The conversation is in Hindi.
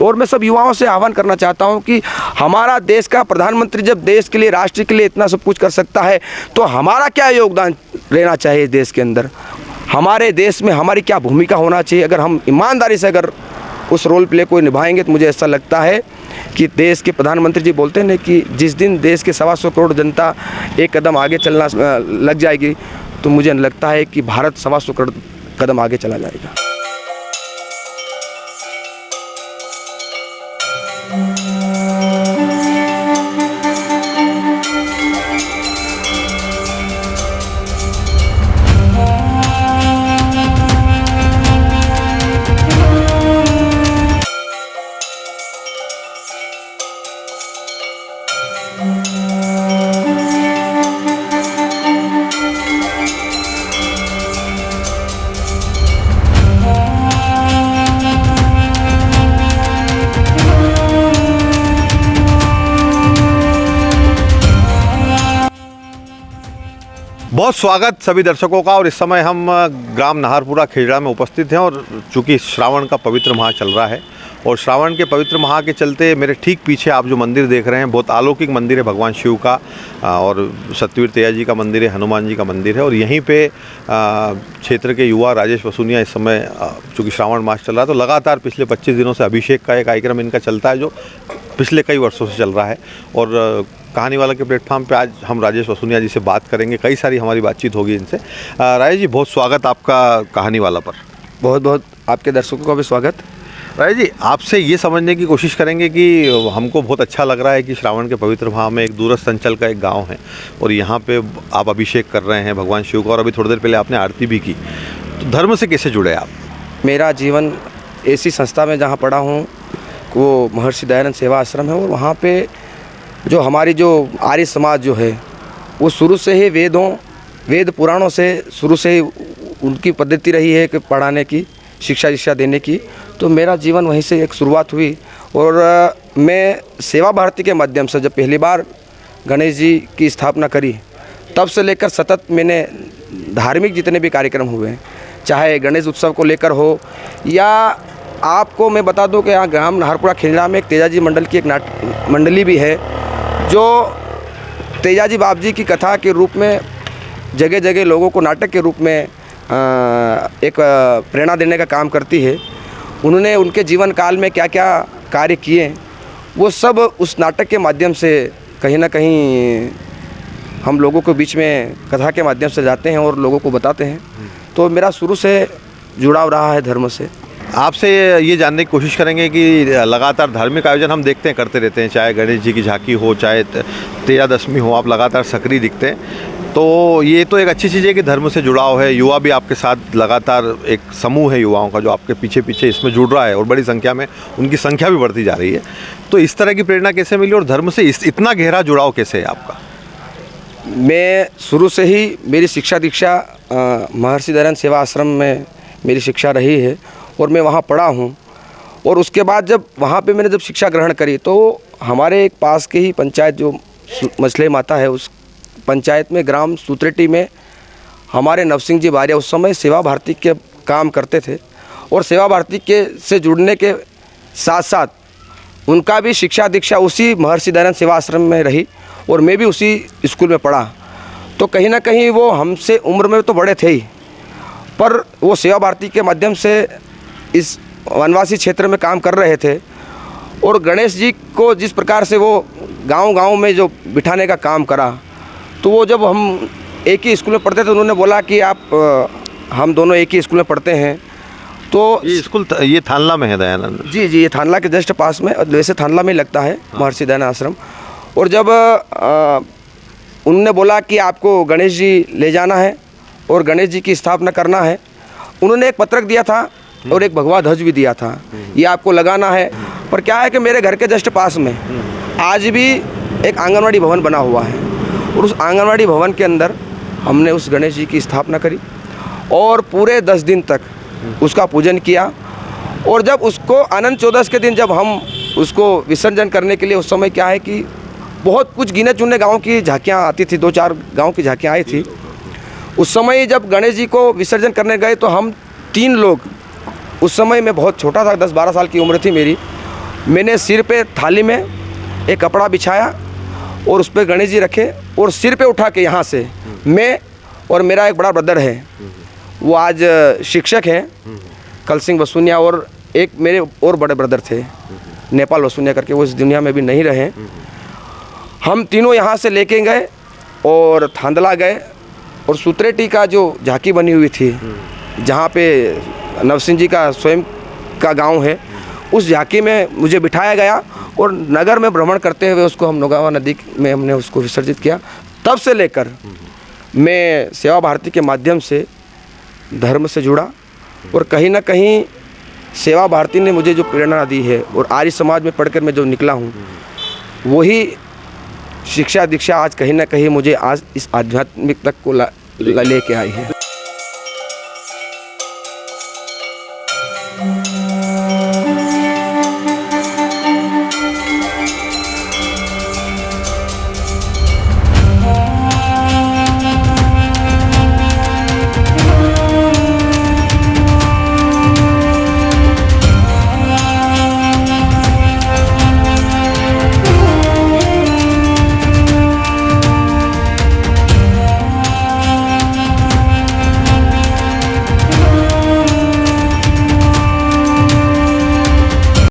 और मैं सब युवाओं से आह्वान करना चाहता हूं कि हमारा देश का प्रधानमंत्री जब देश के लिए, राष्ट्र के लिए इतना सब कुछ कर सकता है तो हमारा क्या योगदान रहना चाहिए देश के अंदर, हमारे देश में हमारी क्या भूमिका होना चाहिए। अगर हम ईमानदारी से अगर उस रोल प्ले को निभाएंगे तो मुझे ऐसा लगता है कि देश के प्रधानमंत्री जी बोलते हैं ना कि जिस दिन देश के 125 करोड़ जनता एक कदम आगे चलना लग जाएगी तो मुझे लगता है कि भारत 125 करोड़ कदम आगे चला जाएगा। बहुत स्वागत सभी दर्शकों का। और इस समय हम ग्राम नाहरपुरा खेजड़ा में उपस्थित हैं और चूँकि श्रावण का पवित्र माह चल रहा है और श्रावण के पवित्र माह के चलते मेरे ठीक पीछे आप जो मंदिर देख रहे हैं बहुत अलौकिक मंदिर है भगवान शिव का, और सतवीर तेजा जी का मंदिर है, हनुमान जी का मंदिर है। और यहीं पे क्षेत्र के युवा राजेश वसूनिया इस समय चूँकि श्रावण मास चल रहा है तो लगातार पिछले 25 दिनों से अभिषेक का एक कार्यक्रम इनका चलता है जो पिछले कई वर्षों से चल रहा है। और कहानी वाला के प्लेटफॉर्म पे आज हम राजेश वसूनिया जी से बात करेंगे, कई सारी हमारी बातचीत होगी इनसे। राजेश जी बहुत स्वागत आपका कहानी वाला पर। बहुत बहुत आपके दर्शकों का भी स्वागत। राजेश जी आपसे ये समझने की कोशिश करेंगे कि हमको बहुत अच्छा लग रहा है कि श्रावण के पवित्र माह में एक दूरस्थ अंचल का एक गाँव है और यहाँ पे आप अभिषेक कर रहे हैं भगवान शिव का और अभी थोड़ी देर पहले आपने आरती भी की, तो धर्म से कैसे जुड़े आप? मेरा जीवन ऐसी संस्था में जहाँ पढ़ा हूँ वो महर्षि दयानंद सेवा आश्रम है और वहाँ पे जो हमारी जो आर्य समाज जो है वो शुरू से ही वेद पुराणों से शुरू से ही उनकी पद्धति रही है कि पढ़ाने की, शिक्षा देने की। तो मेरा जीवन वहीं से एक शुरुआत हुई और मैं सेवा भारती के माध्यम से जब पहली बार गणेश जी की स्थापना करी तब से लेकर सतत मैंने धार्मिक जितने भी कार्यक्रम हुए हैं, चाहे गणेश उत्सव को लेकर हो या आपको मैं बता दूं कि यहाँ ग्राम नाहरपुरा खेजड़ा में एक तेजाजी मंडल की एक मंडली भी है जो तेजाजी बाप जी की कथा के रूप में जगह जगह लोगों को नाटक के रूप में एक प्रेरणा देने का काम करती है। उन्होंने उनके जीवन काल में क्या क्या कार्य किए वो सब उस नाटक के माध्यम से कहीं ना कहीं हम लोगों के बीच में कथा के माध्यम से जाते हैं और लोगों को बताते हैं। तो मेरा शुरू से जुड़ाव रहा है धर्म से। आपसे ये जानने की कोशिश करेंगे कि लगातार धार्मिक आयोजन हम देखते हैं करते रहते हैं, चाहे गणेश जी की झांकी हो चाहे तेजा दशमी हो, आप लगातार सक्रिय दिखते हैं। तो ये तो एक अच्छी चीज़ है कि धर्म से जुड़ाव है, युवा भी आपके साथ लगातार एक समूह है युवाओं का जो आपके पीछे पीछे इसमें जुड़ रहा है और बड़ी संख्या में उनकी संख्या भी बढ़ती जा रही है। तो इस तरह की प्रेरणा कैसे मिली और धर्म से इतना गहरा जुड़ाव कैसे है आपका? मैं शुरू से ही मेरी शिक्षा दीक्षा महर्षि दयानंद सेवा आश्रम में मेरी शिक्षा रही है और मैं वहाँ पढ़ा हूँ। और उसके बाद जब वहाँ पे मैंने जब शिक्षा ग्रहण करी तो हमारे एक पास के ही पंचायत जो मछली माता है उस पंचायत में ग्राम सूत्रेटी में हमारे नवसिंह जी बारिया उस समय सेवा भारती के काम करते थे और सेवा भारती के से जुड़ने के साथ साथ उनका भी शिक्षा दीक्षा उसी महर्षि दयानंद सेवा आश्रम में रही और मैं भी उसी स्कूल में पढ़ा। तो कहीं ना कहीं वो हमसे उम्र में तो बड़े थे ही, पर वो सेवा भारती के माध्यम से इस वनवासी क्षेत्र में काम कर रहे थे और गणेश जी को जिस प्रकार से वो गांव-गांव में जो बिठाने का काम करा, तो वो जब हम एक ही स्कूल में पढ़ते थे उन्होंने बोला कि आप हम दोनों एक ही स्कूल में पढ़ते हैं। तो ये स्कूल ये थानला में है दयानंद? जी, ये थानला के जस्ट पास में, वैसे थानला में लगता है महर्षि दयानंद आश्रम। और जब उन्होंने बोला कि आपको गणेश जी ले जाना है और गणेश जी की स्थापना करना है, उन्होंने एक पत्रक दिया था और एक भगवा ध्वज भी दिया था, ये आपको लगाना है। पर क्या है कि मेरे घर के जस्ट पास में आज भी एक आंगनवाड़ी भवन बना हुआ है और उस आंगनवाड़ी भवन के अंदर हमने उस गणेश जी की स्थापना करी और पूरे 10 दिन तक उसका पूजन किया। और जब उसको अनंत चौदस के दिन जब हम उसको विसर्जन करने के लिए, उस समय क्या है कि बहुत कुछ गिने चुने गाँव की झांकियाँ आती थी, 2-4 गाँव की झांकियाँ आई थी। उस समय जब गणेश जी को विसर्जन करने गए तो हम 3 लोग, उस समय मैं बहुत छोटा था, 10-12 साल की उम्र थी मेरी, मैंने सिर पे थाली में एक कपड़ा बिछाया और उस पर गणेश जी रखे और सिर पे उठा के यहाँ से मैं और मेरा एक बड़ा ब्रदर है, वो आज शिक्षक हैं, कल सिंह वसूनिया, और एक मेरे और बड़े ब्रदर थे नेपाल वसूनिया करके, वो इस दुनिया में भी नहीं रहे। हम तीनों यहाँ से लेके गए और थांदला गए और सुतरेटी का जो झांकी बनी हुई थी, जहाँ पे नवसिंह जी का स्वयं का गांव है, उस झांकी में मुझे बिठाया गया और नगर में भ्रमण करते हुए उसको हम नौगावा नदी में हमने उसको विसर्जित किया। तब से लेकर मैं सेवा भारती के माध्यम से धर्म से जुड़ा और कहीं ना कहीं सेवा भारती ने मुझे जो प्रेरणा दी है और आर्य समाज में पढ़कर मैं जो निकला हूँ, वही शिक्षा दीक्षा आज कहीं ना कहीं मुझे आज इस आध्यात्मिक तक को लेके आई है।